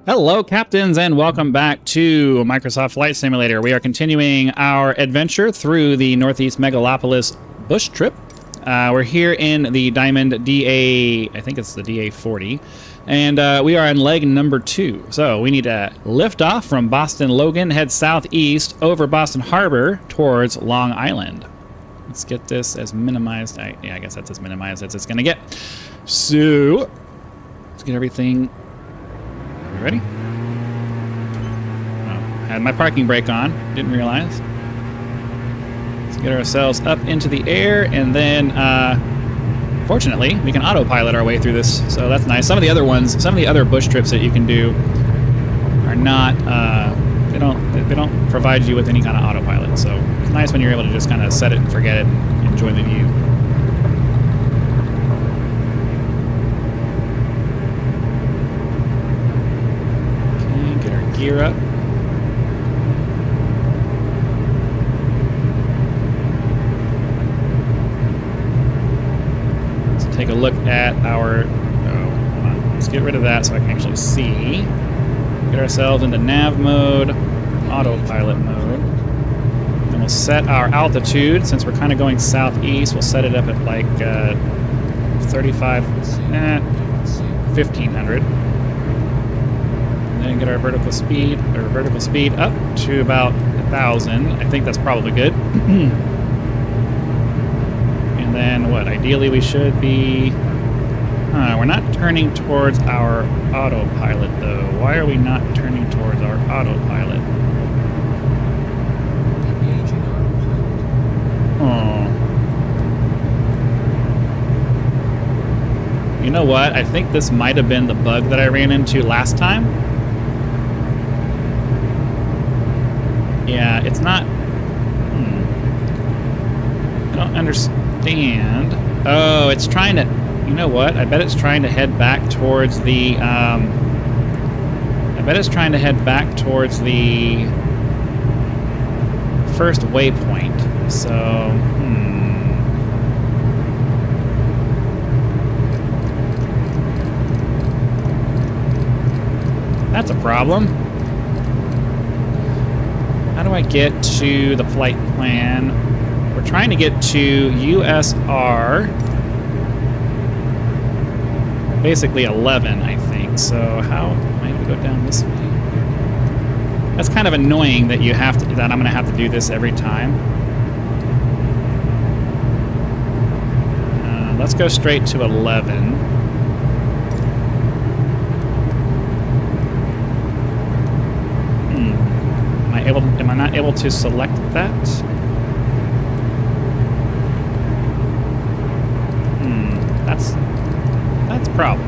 Hello, captains, and welcome back to Microsoft Flight Simulator. We are continuing our adventure through the Northeast Megalopolis bush trip. We're here in the Diamond DA, I think it's the DA40, and we are on leg number 2. So we need to lift off from Boston Logan, head southeast over Boston Harbor towards Long Island. Let's get this as minimized. Yeah, I guess that's as minimized as it's going to get. So let's get everything. Ready? Oh, had my parking brake on. Didn't realize. Let's get ourselves up into the air, and then, fortunately, we can autopilot our way through this. So that's nice. Some of the other ones, some of the other bush trips that you can do, are not. They don't provide you with any kind of autopilot. So it's nice when you're able to just kind of set it and forget it, and enjoy the view. Gear up. Let's take a look at our... Oh, hold on. Let's get rid of that so I can actually see. Get ourselves into nav mode, autopilot mode. Then we'll set our altitude. Since we're kind of going southeast, we'll set it up at like 1500. And get our vertical speed up to about 1,000. I think that's probably good. And then what? Ideally, we should be. We're not turning towards our autopilot though. Why are we not turning towards our autopilot? Oh. You know what? I think this might have been the bug that I ran into last time. Yeah, it's not... I don't understand. Oh, it's trying to... You know what? I bet it's trying to head back towards the... I bet it's trying to head back towards the first waypoint. So, That's a problem. How do I get to the flight plan? We're trying to get to USR, basically 11, I think. So how might we go down this way? That's kind of annoying that you have to. That I'm going to have to do this every time. Let's go straight to 11. Am I not able to select that? That's a problem.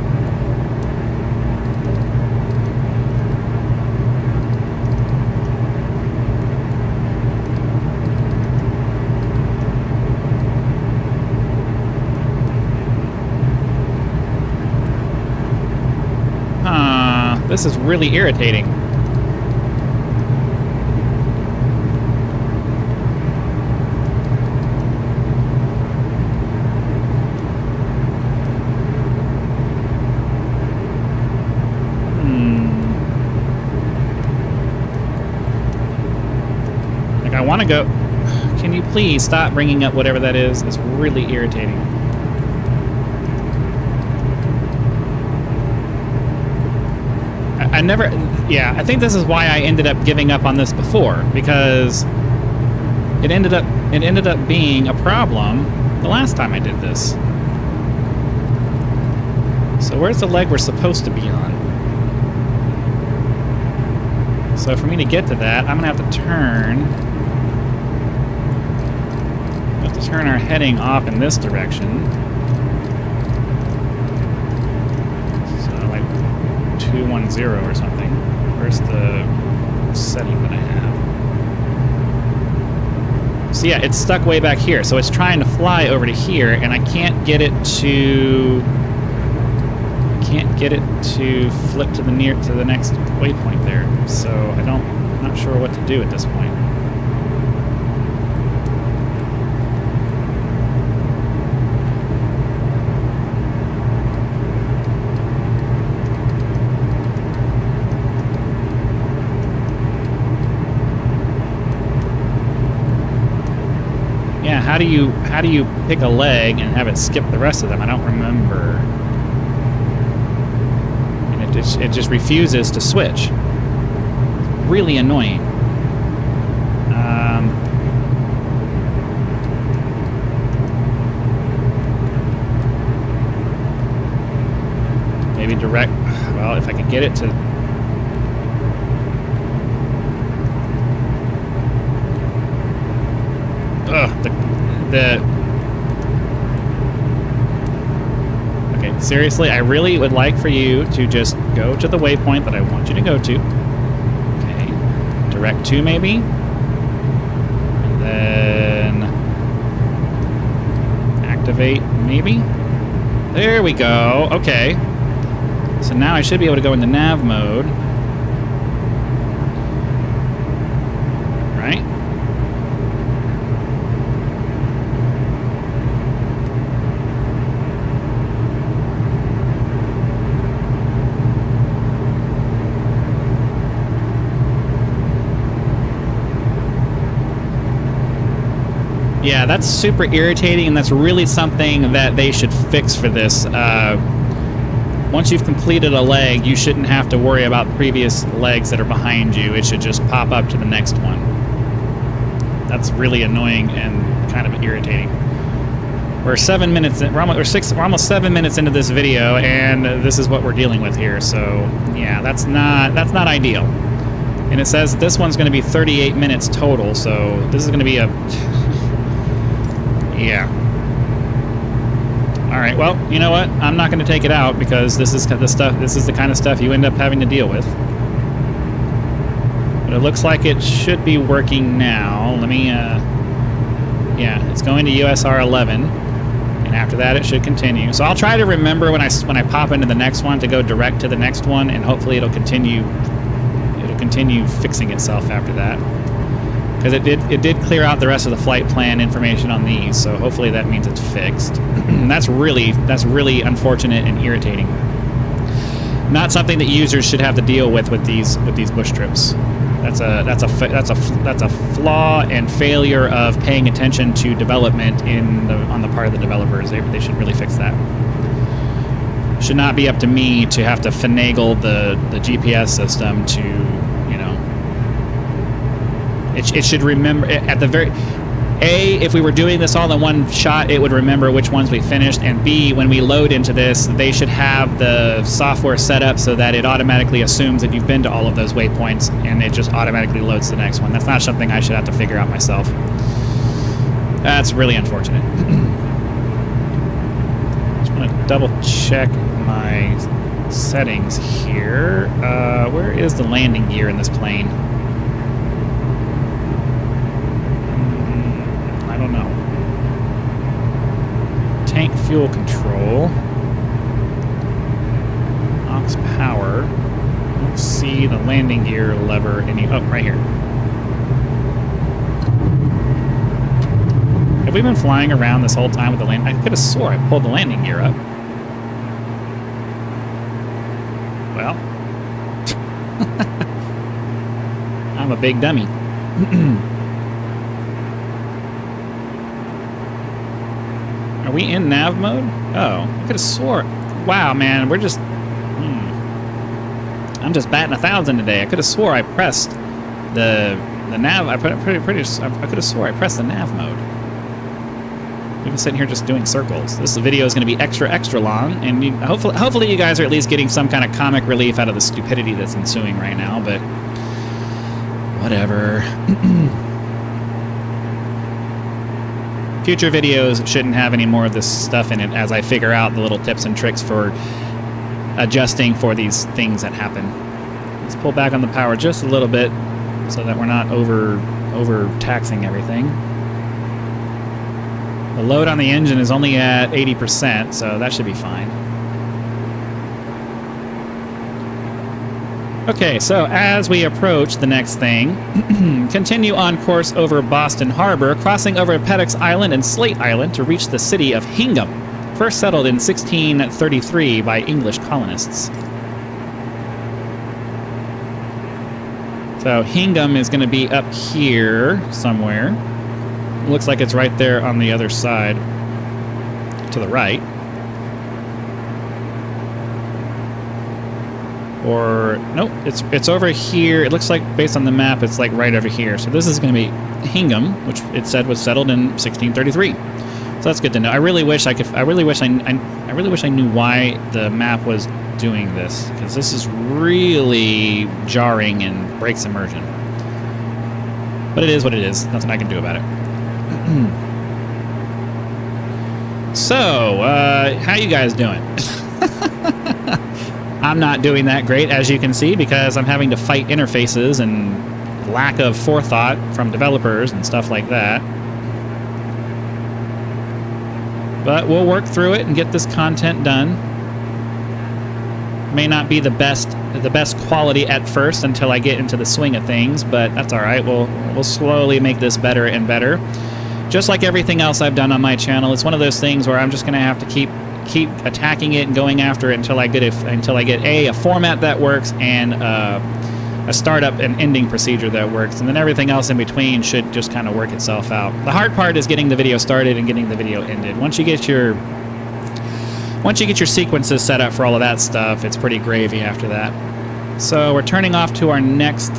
This is really irritating. I want to go... Can you please stop bringing up whatever that is? It's really irritating. I never... Yeah, I think this is why I ended up giving up on this before, because it ended up being a problem the last time I did this. So where's the leg we're supposed to be on? So for me to get to that, I'm going to have to turn... turn our heading off in this direction. So like 210 or something. Where's the setting that I have? So yeah, it's stuck way back here. So it's trying to fly over to here, and I can't get it to flip to the next waypoint there. So I'm not sure what to do at this point. how do you pick a leg and have it skip the rest of them? I don't remember. And it just refuses to switch. It's really annoying. Maybe direct. Well, if I could get it to. Okay, seriously, I really would like for you to just go to the waypoint that I want you to go to. Okay, direct to maybe. And then activate maybe. There we go. Okay. So now I should be able to go into nav mode. Right? Yeah, that's super irritating, and that's really something that they should fix for this. Once you've completed a leg, you shouldn't have to worry about previous legs that are behind you. It should just pop up to the next one. That's really annoying and kind of irritating. We're 7 minutes in, we're almost 7 minutes into this video, and this is what we're dealing with here. So yeah, that's not ideal. And it says this one's going to be 38 minutes total. So this is going to be a yeah. All right. Well, you know what? I'm not going to take it out because this is the stuff. This is the kind of stuff you end up having to deal with. But it looks like it should be working now. Let me. Yeah, it's going to USR 11, and after that, it should continue. So I'll try to remember when I pop into the next one to go direct to the next one, and hopefully it'll continue. It'll continue fixing itself after that. Because it did clear out the rest of the flight plan information on these, so hopefully that means it's fixed. That's really unfortunate and irritating. Not something that users should have to deal with these bush trips. That's a flaw and failure of paying attention to development on the part of the developers. They should really fix that. Should not be up to me to have to finagle the GPS system to. It should remember at the very... A, if we were doing this all in one shot, it would remember which ones we finished, and B, when we load into this, they should have the software set up so that it automatically assumes that you've been to all of those waypoints, and it just automatically loads the next one. That's not something I should have to figure out myself. That's really unfortunate. Just want to double check my settings here. Where is the landing gear in this plane? Tank fuel control. Aux power. I don't see the landing gear lever any. Oh, right here. Have we been flying around this whole time with the land? I could have swore I pulled the landing gear up. Well. I'm a big dummy. Are we in nav mode? Oh, I could have swore. Wow, man, we're just... I'm just batting 1,000 today. I could have swore I pressed the nav... I could have swore I pressed the nav mode. We've been sitting here just doing circles. This video is going to be extra long, and hopefully you guys are at least getting some kind of comic relief out of the stupidity that's ensuing right now, but... whatever. Future videos shouldn't have any more of this stuff in it as I figure out the little tips and tricks for adjusting for these things that happen. Let's pull back on the power just a little bit so that we're not over taxing everything. The load on the engine is only at 80%, so that should be fine. Okay, so as we approach the next thing, continue on course over Boston Harbor, crossing over Pettox Island and Slate Island to reach the city of Hingham, first settled in 1633 by English colonists. So Hingham is going to be up here somewhere. looks like it's right there on the other side to the right. Or nope, it's over here. It looks like based on the map, it's like right over here. So this is going to be Hingham, which it said was settled in 1633. So that's good to know. I really wish I really wish I knew why the map was doing this, because this is really jarring and breaks immersion. But it is what it is. Nothing I can do about it. So, how you guys doing? I'm not doing that great, as you can see, because I'm having to fight interfaces and lack of forethought from developers and stuff like that. But we'll work through it and get this content done. May not be the best quality at first until I get into the swing of things, but that's all right. We'll slowly make this better and better. Just like everything else I've done on my channel, it's one of those things where I'm just going to have to keep attacking it and going after it until I get a format that works and a startup and ending procedure that works, and then everything else in between should just kind of work itself out. The hard part is getting the video started and getting the video ended. Once you get your sequences set up for all of that stuff, it's pretty gravy after that. So we're turning off to our next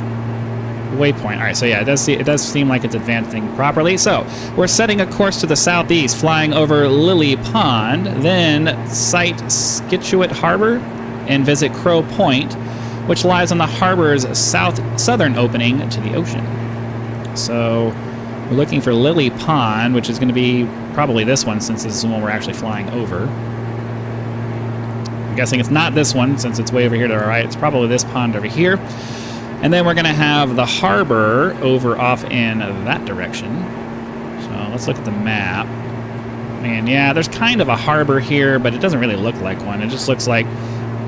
waypoint. All right, so yeah, it does seem like it's advancing properly. So we're setting a course to the southeast, flying over Lily Pond, then sight Scituate Harbor and visit Crow Point, which lies on the harbor's southern opening to the ocean. So we're looking for Lily Pond, which is going to be probably this one, since this is the one we're actually flying over. I'm guessing it's not this one, since it's way over here to our right. It's probably this pond over here. And then we're going to have the harbor over off in that direction. So let's look at the map. And yeah, there's kind of a harbor here, but it doesn't really look like one. It just looks like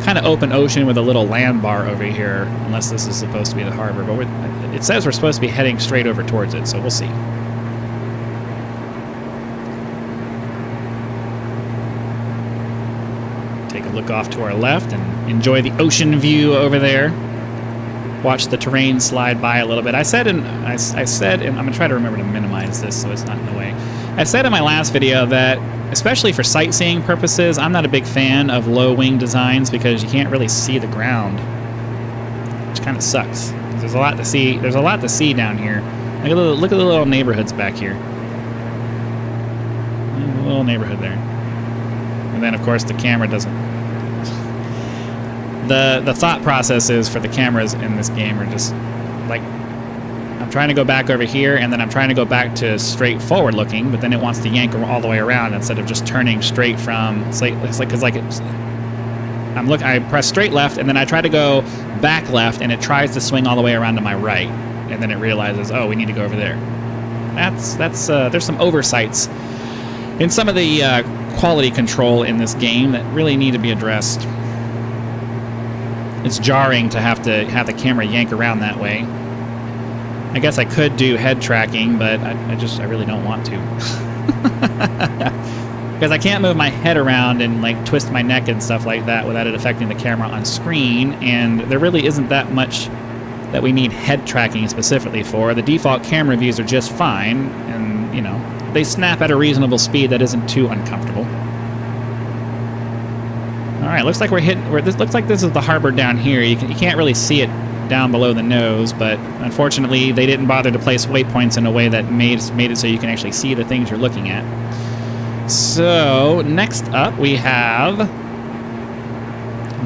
kind of open ocean with a little land bar over here, unless this is supposed to be the harbor. But it says we're supposed to be heading straight over towards it, so we'll see. Take a look off to our left and enjoy the ocean view over there. Watch the terrain slide by a little bit. I said, and I'm going to try to remember to minimize this so it's not in the way. I said in my last video that, especially for sightseeing purposes, I'm not a big fan of low wing designs because you can't really see the ground, which kind of sucks. There's a lot to see. There's a lot to see down here. Look at the little neighborhoods back here. A little neighborhood there. And then, of course, the camera doesn't. The thought processes for the cameras in this game are just like, I'm trying to go back over here, and then I'm trying to go back to straight forward looking, but then it wants to yank all the way around instead of just turning straight from. I press straight left, and then I try to go back left, and it tries to swing all the way around to my right, and then it realizes, oh, we need to go over there. There's some oversights in some of the quality control in this game that really need to be addressed. It's jarring to have the camera yank around that way. I guess I could do head tracking, but I really don't want to. Because I can't move my head around and like twist my neck and stuff like that without it affecting the camera on screen, and there really isn't that much that we need head tracking specifically for. The default camera views are just fine, and you know, they snap at a reasonable speed that isn't too uncomfortable. All right, looks like looks like this is the harbor down here. You can't really see it down below the nose, but unfortunately they didn't bother to place waypoints in a way that made it so you can actually see the things you're looking at. So next up we have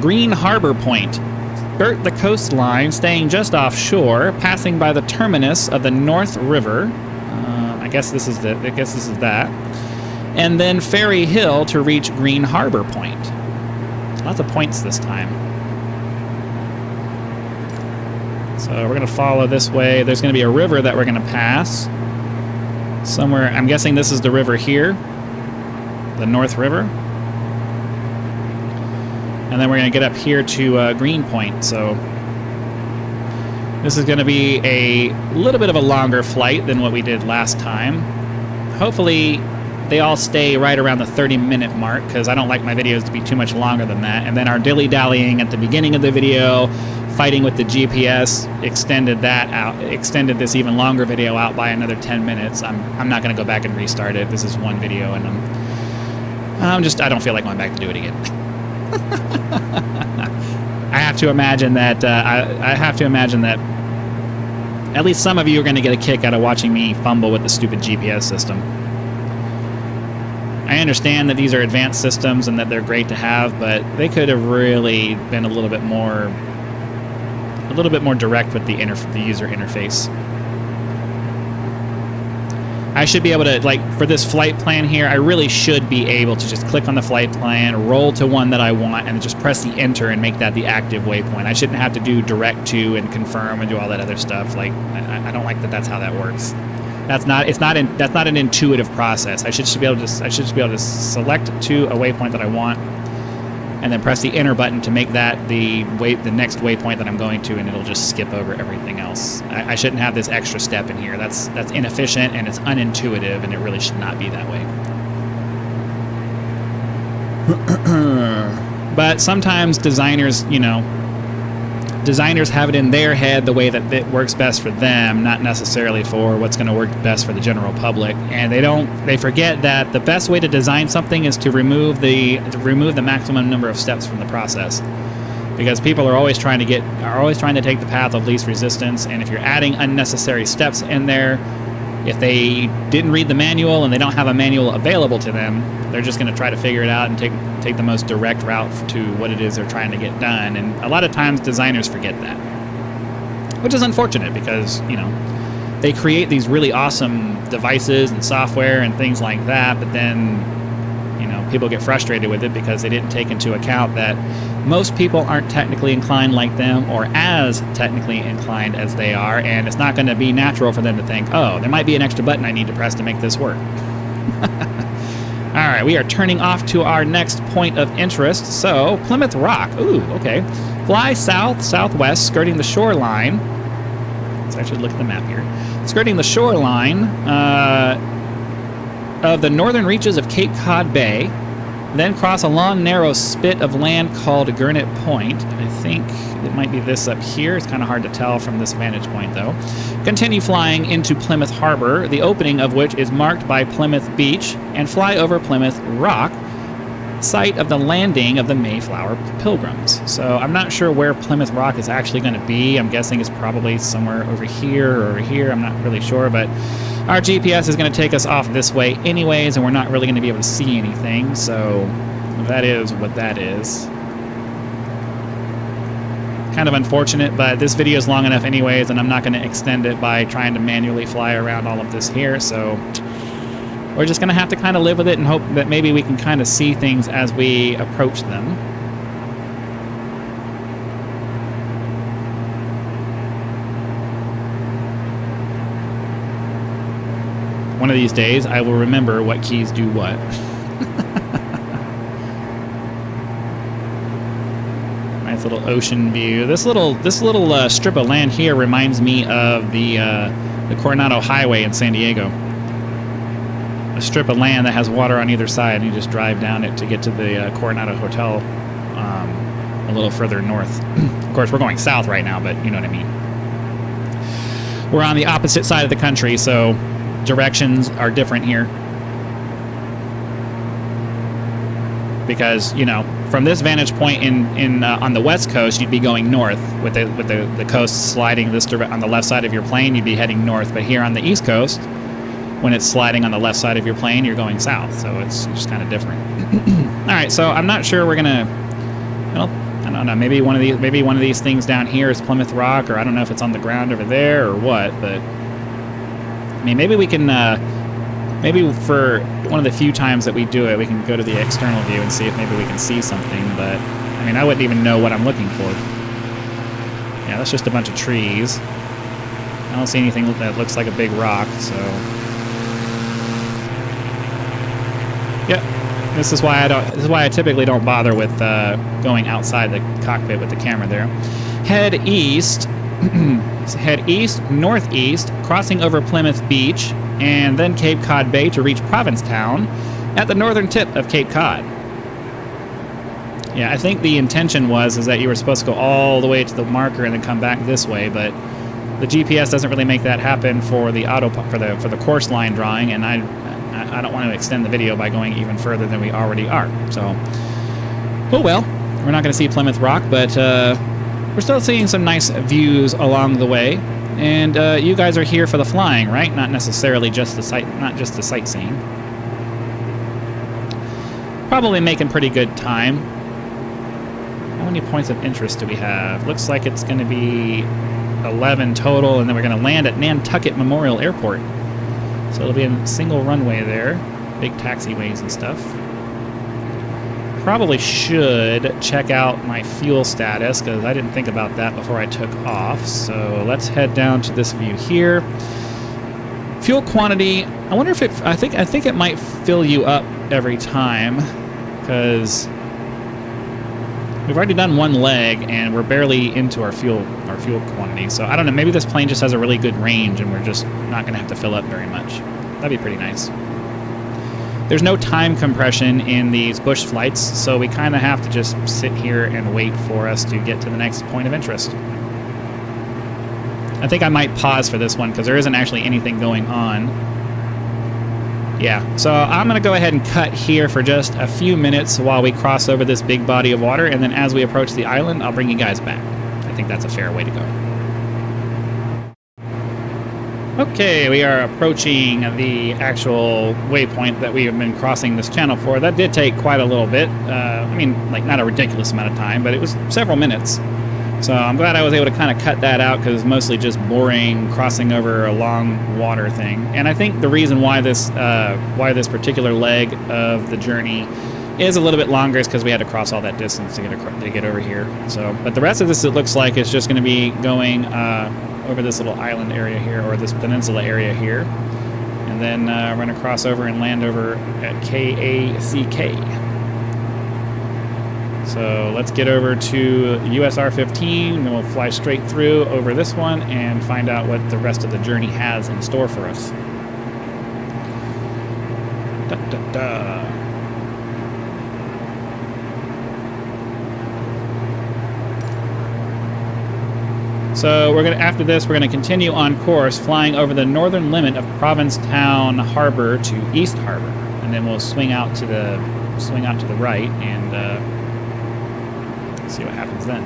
Green Harbor Point. Skirt the coastline, staying just offshore, passing by the terminus of the North River. I guess this is that. And then Ferry Hill to reach Green Harbor Point. Lots of points this time. So we're going to follow this way. There's going to be a river that we're going to pass somewhere. I'm guessing this is the river here, the North River. And then we're going to get up here to Green Point. So this is going to be a little bit of a longer flight than what we did last time. Hopefully they all stay right around the 30-minute mark, because I don't like my videos to be too much longer than that. And then our dilly-dallying at the beginning of the video, fighting with the GPS extended this even longer video out by another 10 minutes. I'm not going to go back and restart it. This is one video, and I don't feel like going back to do it again. I have to imagine that at least some of you are going to get a kick out of watching me fumble with the stupid GPS system. I understand that these are advanced systems and that they're great to have, but they could have really been a little bit more direct with the user interface. I should be able to, like, for this flight plan here, I really should be able to just click on the flight plan, roll to one that I want, and just press the enter and make that the active waypoint. I shouldn't have to do direct to and confirm and do all that other stuff. Like, I don't like that that's how that works. That's not an intuitive process. I should just be able to select to a waypoint that I want, and then press the enter button to make that the next waypoint that I'm going to, and it'll just skip over everything else. I shouldn't have this extra step in here. That's inefficient, and it's unintuitive, and it really should not be that way. But sometimes designers have it in their head the way that it works best for them, not necessarily for what's going to work best for the general public. And they forget that the best way to design something is to remove the maximum number of steps from the process. Because people are always trying to take the path of least resistance, and if you're adding unnecessary steps in there, if they didn't read the manual and they don't have a manual available to them, they're just going to try to figure it out and take the most direct route to what it is they're trying to get done. And a lot of times designers forget that, which is unfortunate because, they create these really awesome devices and software and things like that, but then, people get frustrated with it because they didn't take into account that most people aren't technically inclined like them or as technically inclined as they are, and it's not going to be natural for them to think, oh, there might be an extra button I need to press to make this work. All right, we are turning off to our next point of interest. So, Plymouth Rock. Ooh, okay. Fly south-southwest, skirting the shoreline. Let's actually look at the map here. Skirting the shoreline of the northern reaches of Cape Cod Bay, then cross a long, narrow spit of land called Gunthrek Point. I think it might be this up here. It's kind of hard to tell from this vantage point, though. Continue flying into Plymouth Harbor, the opening of which is marked by Plymouth Beach, and fly over Plymouth Rock, site of the landing of the Mayflower Pilgrims. So I'm not sure where Plymouth Rock is actually going to be. I'm guessing it's probably somewhere over here or over here. I'm not really sure, but our GPS is going to take us off this way anyways, and we're not really going to be able to see anything, so that is what that is. Kind of unfortunate, but this video is long enough anyways, and I'm not going to extend it by trying to manually fly around all of this here, so we're just going to have to kind of live with it and hope that maybe we can kind of see things as we approach them. One of these days, I will remember what keys do what. Nice little ocean view. This little strip of land here reminds me of the Coronado Highway in San Diego. A strip of land that has water on either side, and you just drive down it to get to the Coronado Hotel a little further north. Of course, we're going south right now, but you know what I mean. We're on the opposite side of the country, so directions are different here. Because, from this vantage point on the west coast, you'd be going north with the coast sliding on the left side of your plane, you'd be heading north. But here on the east coast, when it's sliding on the left side of your plane, you're going south. So it's just kind of different. All right, so I'm not sure we're gonna. Well, I don't know. Maybe one of these things down here is Plymouth Rock, or I don't know if it's on the ground over there or what. But I mean, maybe we can. Maybe for one of the few times that we do it, we can go to the external view and see if maybe we can see something. But I mean, I wouldn't even know what I'm looking for. Yeah, that's just a bunch of trees. I don't see anything that looks like a big rock. So. Yep, this is why I typically don't bother with going outside the cockpit with the camera there. Head east, northeast, crossing over Plymouth Beach, and then Cape Cod Bay to reach Provincetown at the northern tip of Cape Cod. Yeah, I think the intention is that you were supposed to go all the way to the marker and then come back this way, but the GPS doesn't really make that happen for the for the course line drawing, and I don't want to extend the video by going even further than we already are. So, oh well, we're not going to see Plymouth Rock, but we're still seeing some nice views along the way. And you guys are here for the flying, right? Not necessarily just the sightseeing. Probably making pretty good time. How many points of interest do we have? Looks like it's going to be 11 total, and then we're going to land at Nantucket Memorial Airport. So it'll be a single runway there, big taxiways and stuff. Probably should check out my fuel status, because I didn't think about that before I took off. So let's head down to this view here. Fuel quantity, I wonder if I think it might fill you up every time, because we've already done one leg and we're barely into our fuel quantity. So I don't know, maybe this plane just has a really good range and we're just not going to have to fill up very much. That'd be pretty nice. There's no time compression in these bush flights, so we kind of have to just sit here and wait for us to get to the next point of interest. I think I might pause for this one because there isn't actually anything going on. Yeah, so I'm going to go ahead and cut here for just a few minutes while we cross over this big body of water, and then as we approach the island, I'll bring you guys back. I think that's a fair way to go. Okay, we are approaching the actual waypoint that we have been crossing this channel for. That did take quite a little bit. I mean, like, not a ridiculous amount of time, but it was several minutes. So I'm glad I was able to kind of cut that out, because it's mostly just boring crossing over a long water thing. And I think the reason why this particular leg of the journey is a little bit longer is because we had to cross all that distance to get over here. So, but the rest of this, it looks like, is just going to be going over this little island area here, or this peninsula area here, and then we're going to cross over and land over at KACK. So let's get over to USR-15, and then we'll fly straight through over this one and find out what the rest of the journey has in store for us. So after this, we're going to continue on course, flying over the northern limit of Provincetown Harbor to East Harbor, and then we'll swing out to the right and see what happens then.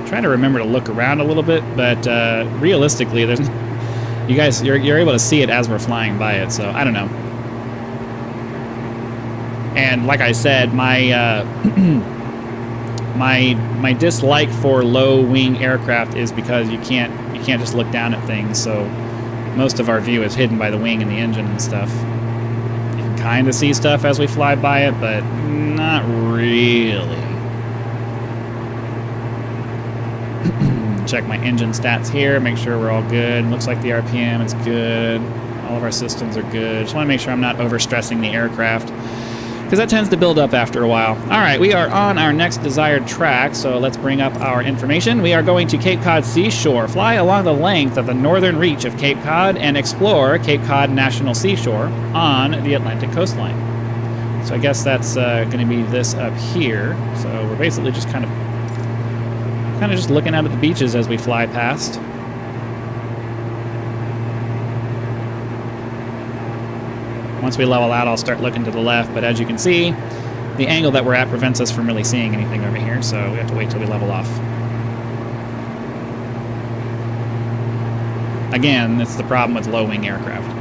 Trying to remember to look around a little bit, but realistically, you're able to see it as we're flying by it. So I don't know. And like I said, my my dislike for low wing aircraft is because you can't just look down at things. So most of our view is hidden by the wing and the engine and stuff. You can kind of see stuff as we fly by it, but not really. Check my engine stats here, make sure we're all good. Looks like the RPM is good. All of our systems are good. Just want to make sure I'm not overstressing the aircraft, because that tends to build up after a while. All right, we are on our next desired track, so let's bring up our information. We are going to Cape Cod Seashore. Fly along the length of the northern reach of Cape Cod and explore Cape Cod National Seashore on the Atlantic coastline. So I guess that's going to be this up here. So we're basically just kind of just looking out at the beaches as we fly past. Once we level out, I'll start looking to the left, but as you can see, the angle that we're at prevents us from really seeing anything over here, so we have to wait till we level off. Again, that's the problem with low-wing aircraft.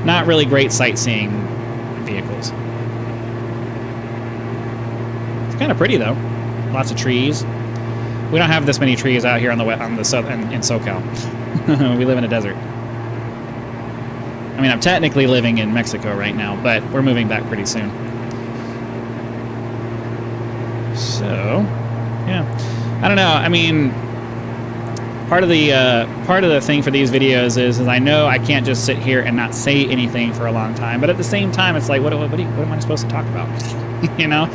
Not really great sightseeing vehicles. It's kind of pretty, though. Lots of trees. We don't have this many trees out here in SoCal. We live in a desert. I mean, I'm technically living in Mexico right now, but we're moving back pretty soon. So, yeah. I don't know. I mean, part of the thing for these videos is I know I can't just sit here and not say anything for a long time, but at the same time, it's like, what am I supposed to talk about? You know?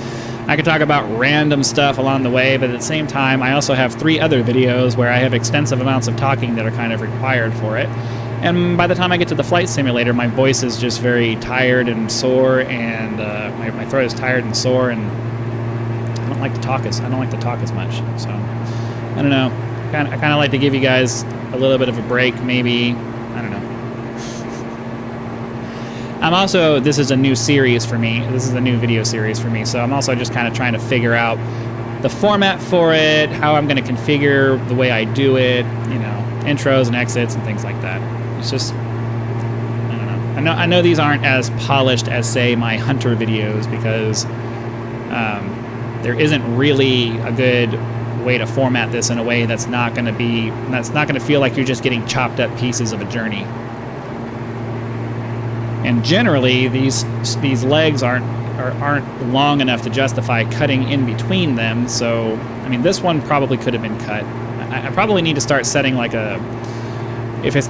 I could talk about random stuff along the way, but at the same time, I also have 3 other videos where I have extensive amounts of talking that are kind of required for it. And by the time I get to the flight simulator, my voice is just very tired and sore, and my throat is tired and sore, and I don't like to talk as much. So I don't know. I kind of like to give you guys a little bit of a break, maybe. I don't know. I'm also, this is a new series for me. This is a new video series for me, so I'm also just kind of trying to figure out the format for it, how I'm going to configure the way I do it, you know, intros and exits and things like that. It's just, I don't know. I know these aren't as polished as, say, my hunter videos, because there isn't really a good way to format this in a way that's not going to feel like you're just getting chopped up pieces of a journey. And generally, these legs aren't long enough to justify cutting in between them. So, I mean, this one probably could have been cut. I probably need to start setting like a, if it's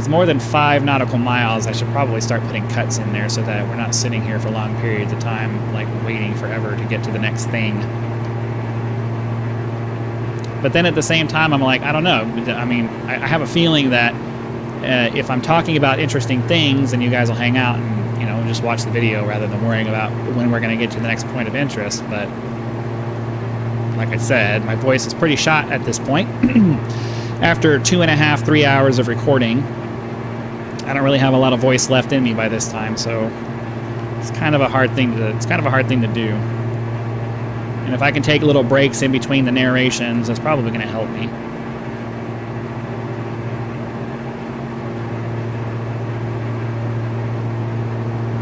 more than 5 nautical miles, I should probably start putting cuts in there so that we're not sitting here for long periods of time, like waiting forever to get to the next thing. But then at the same time, I'm like, I don't know. I mean, I have a feeling that if I'm talking about interesting things, then you guys will hang out and, you know, just watch the video rather than worrying about when we're going to get to the next point of interest. But like I said, my voice is pretty shot at this point. After 2.5, 3 hours of recording, I don't really have a lot of voice left in me by this time, so it's kind of a hard thing to do. And if I can take little breaks in between the narrations, that's probably going to help me.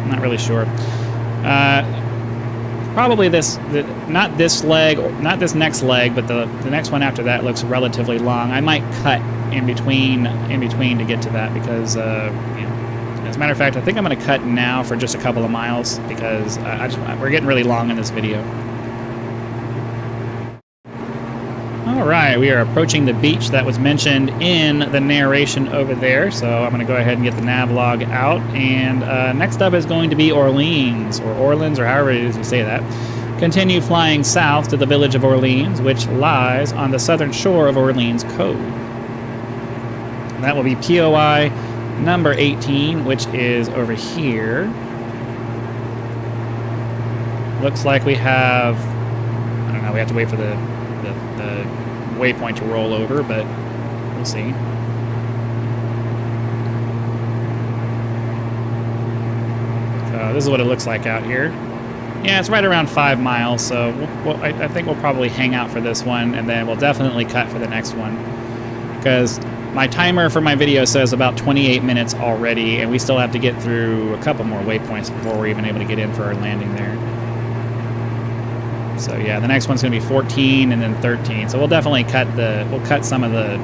I'm not really sure. Probably not this next leg, but the next one after that looks relatively long. I might cut in between to get to that, because you know, as a matter of fact, I think I'm going to cut now for just a couple of miles, because we're getting really long in this video. All right, we are approaching the beach that was mentioned in the narration over there, so I'm going to go ahead and get the nav log out, and next up is going to be Orleans, or Orleans, or however it is you say that. Continue flying south to the village of Orleans, which lies on the southern shore of Orleans Cove. And that will be POI number 18, which is over here. Looks like we have, I don't know, we have to wait for the waypoint to roll over, but we'll see. So this is what it looks like out here. Yeah, it's right around 5 miles, so I think we'll probably hang out for this one, and then we'll definitely cut for the next one, because my timer for my video says about 28 minutes already, and we still have to get through a couple more waypoints before we're even able to get in for our landing there. So yeah, the next one's going to be 14 and then 13. So we'll definitely cut some of the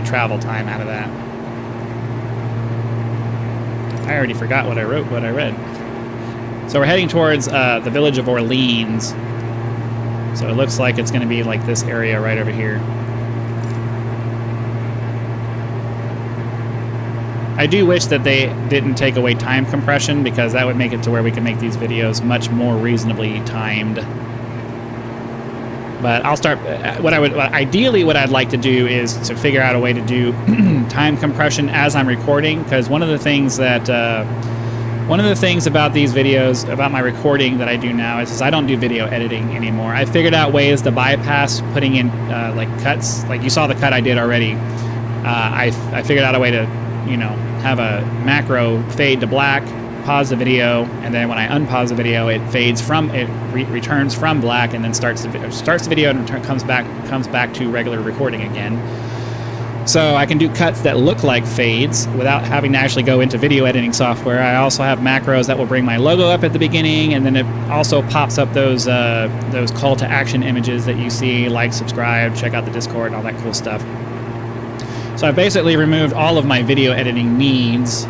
travel time out of that. I already forgot what I read. So we're heading towards the village of Orleans. So it looks like it's going to be like this area right over here. I do wish that they didn't take away time compression, because that would make it to where we can make these videos much more reasonably timed. But I'll start. Ideally, what I'd like to do is to figure out a way to do time compression as I'm recording, because one of the things about these videos, about my recording that I do now, is I don't do video editing anymore. I figured out ways to bypass putting in like cuts. Like you saw the cut I did already. I figured out a way to, you know, have a macro fade to black, pause the video, and then when I unpause the video, it returns from black, and then starts the video and comes back to regular recording again. So I can do cuts that look like fades without having to actually go into video editing software. I also have macros that will bring my logo up at the beginning, and then it also pops up those call to action images that you see, like, subscribe, check out the Discord, and all that cool stuff. So I've basically removed all of my video editing needs,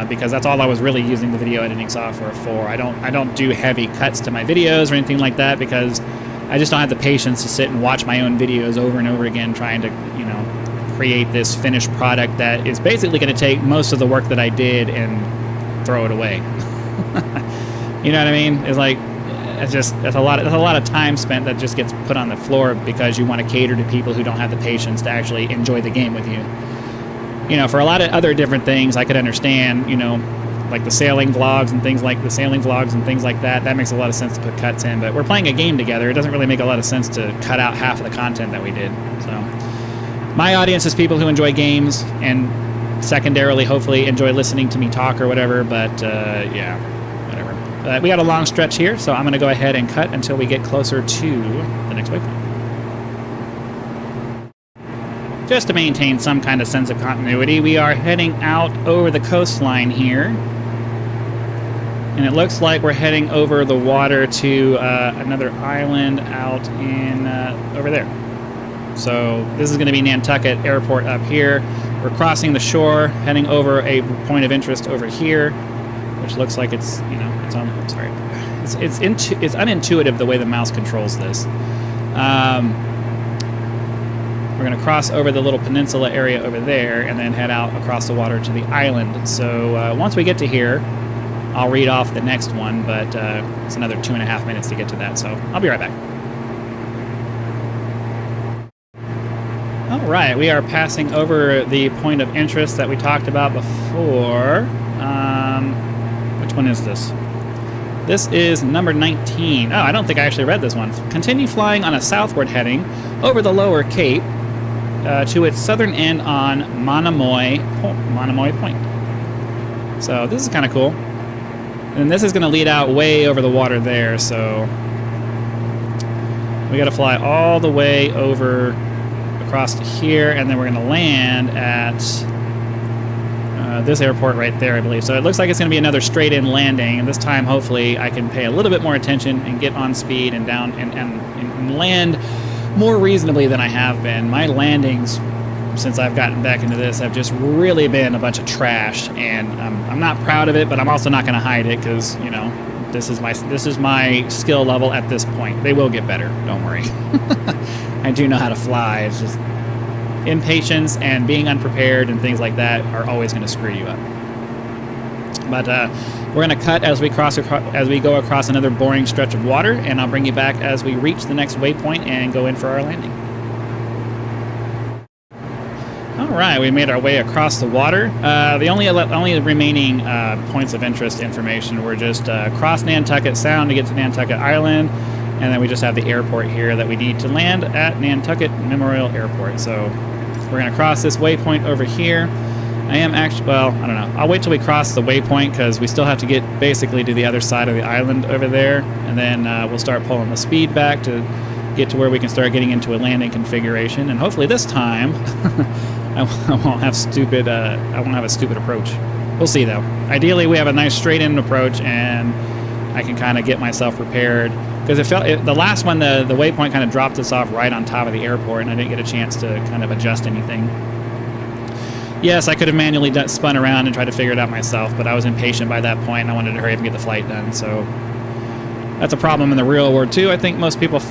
because that's all I was really using the video editing software for. I don't do heavy cuts to my videos or anything like that, because I just don't have the patience to sit and watch my own videos over and over again, trying to, you know, create this finished product that is basically going to take most of the work that I did and throw it away. You know what I mean? It's like, that's a lot of time spent that just gets put on the floor because you want to cater to people who don't have the patience to actually enjoy the game with you. You know, for a lot of other different things, I could understand, you know, like the sailing vlogs and things like that. That makes a lot of sense to put cuts in, but we're playing a game together. It doesn't really make a lot of sense to cut out half of the content that we did. So my audience is people who enjoy games and secondarily, hopefully, enjoy listening to me talk or whatever, but yeah, whatever. We got a long stretch here, so I'm going to go ahead and cut until we get closer to the next waypoint. Just to maintain some kind of sense of continuity, we are heading out over the coastline here. And it looks like we're heading over the water to another island out in over there. So this is going to be Nantucket Airport up here. We're crossing the shore, heading over a point of interest over here, which looks like it's, you know, it's on. I'm sorry, it's unintuitive the way the mouse controls this. We're going to cross over the little peninsula area over there and then head out across the water to the island. So once we get to here, I'll read off the next one, but it's another 2.5 minutes to get to that, so I'll be right back. All right, we are passing over the point of interest that we talked about before. Which one is this? This is number 19. Oh, I don't think I actually read this one. Continue flying on a southward heading over the lower cape to its southern end on Monomoy Point. So this is kind of cool. And this is going to lead out way over the water there, so we got to fly all the way over across to here, and then we're going to land at this airport right there, I believe. So it looks like it's going to be another straight-in landing, and this time, hopefully, I can pay a little bit more attention and get on speed and down and land more reasonably than I have been. My landings, since I've gotten back into this, have just really been a bunch of trash, and I'm not proud of it, but I'm also not going to hide it because, you know, this is my skill level at this point. They will get better, don't worry. I do know how to fly. It's just impatience and being unprepared and things like that are always going to screw you up. But we're going to cut as we go across another boring stretch of water, and I'll bring you back as we reach the next waypoint and go in for our landing. All right, we made our way across the water. The only remaining points of interest information were just cross Nantucket Sound to get to Nantucket Island, and then we just have the airport here that we need to land at Nantucket Memorial Airport. So we're going to cross this waypoint over here. I am actually, well, I don't know. I'll wait till we cross the waypoint because we still have to get basically to the other side of the island over there, and then we'll start pulling the speed back to get to where we can start getting into a landing configuration, and hopefully this time I won't have a stupid approach. We'll see though. Ideally, we have a nice straight-in approach, and I can kind of get myself prepared because the last one, the waypoint kind of dropped us off right on top of the airport, and I didn't get a chance to kind of adjust anything. Yes, I could have manually spun around and tried to figure it out myself, but I was impatient by that point, and I wanted to hurry up and get the flight done. So that's a problem in the real world too. I think most people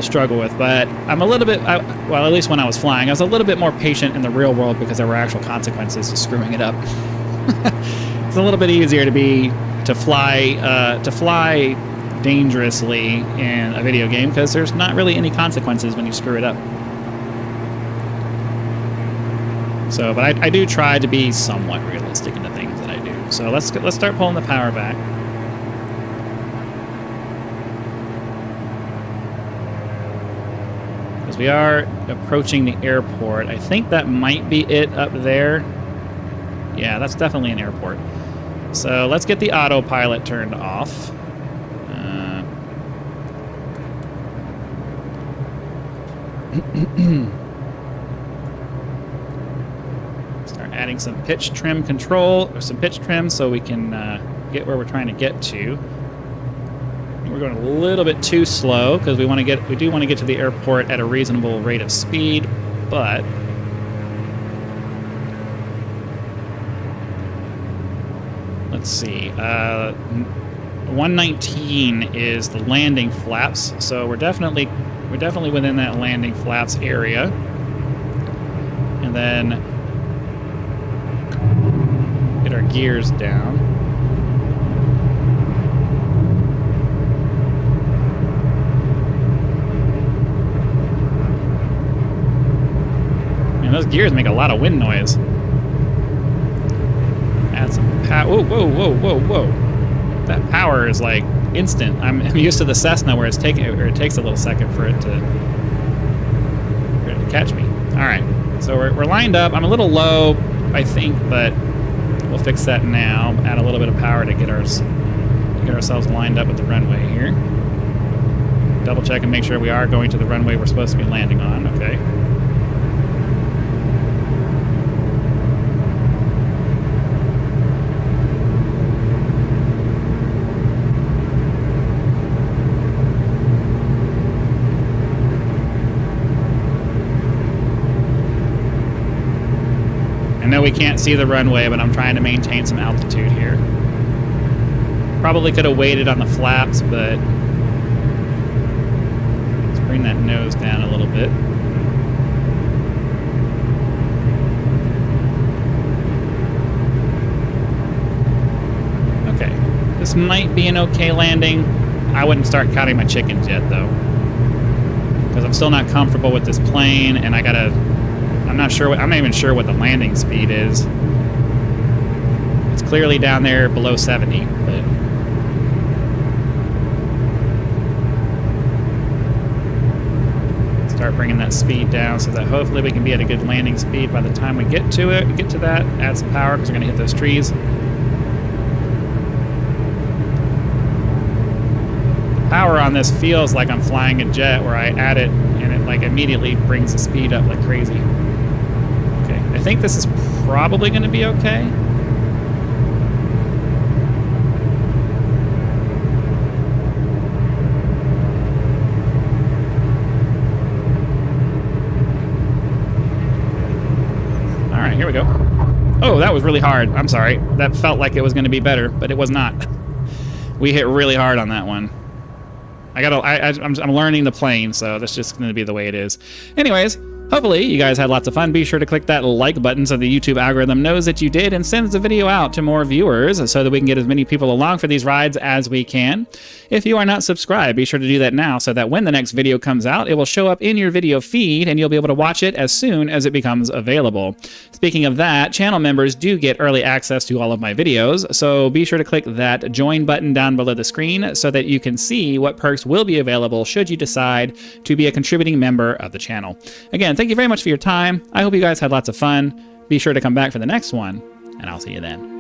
struggle with, but I'm a little bit, well, at least when I was flying, I was a little bit more patient in the real world because there were actual consequences to screwing it up. It's a little bit easier to fly dangerously in a video game because there's not really any consequences when you screw it up. So, but I do try to be somewhat realistic in the things that I do. So let's start pulling the power back. Because we are approaching the airport. I think that might be it up there. Yeah, that's definitely an airport. So let's get the autopilot turned off. Start adding some pitch trim control, or some pitch trim, so we can get where we're trying to get to. We're going a little bit too slow because we do want to get to the airport at a reasonable rate of speed, but let's see. 119 is the landing flaps, so we're definitely within that landing flaps area. And then get our gears down. those gears make a lot of wind noise. Add some power. Whoa, whoa, whoa, whoa, whoa. That power is like instant. I'm used to the Cessna where it takes a little second for it to catch me. All right, so we're lined up. I'm a little low, I think, but we'll fix that now. Add a little bit of power to get ourselves lined up with the runway here. Double check and make sure we are going to the runway we're supposed to be landing on. Okay. I know we can't see the runway, but I'm trying to maintain some altitude here. Probably could have waited on the flaps, but let's bring that nose down a little bit. Okay, this might be an okay landing. I wouldn't start counting my chickens yet, though, because I'm still not comfortable with this plane, and I'm not even sure what the landing speed is. It's clearly down there below 70, but start bringing that speed down so that hopefully we can be at a good landing speed by the time we get to it. Get to that, add some power because we're going to hit those trees. The power on this feels like I'm flying a jet where I add it and it like immediately brings the speed up like crazy. I think this is probably going to be okay. All right, here we go. Oh, that was really hard. I'm sorry. That felt like it was going to be better, but it was not. We hit really hard on that one. I'm learning the plane, so that's just going to be the way it is. Anyways, hopefully you guys had lots of fun. Be sure to click that like button so the YouTube algorithm knows that you did and sends the video out to more viewers so that we can get as many people along for these rides as we can. If you are not subscribed, be sure to do that now so that when the next video comes out, it will show up in your video feed and you'll be able to watch it as soon as it becomes available. Speaking of that, channel members do get early access to all of my videos, so be sure to click that join button down below the screen so that you can see what perks will be available should you decide to be a contributing member of the channel. Again, thank you very much for your time. I hope you guys had lots of fun. Be sure to come back for the next one, and I'll see you then.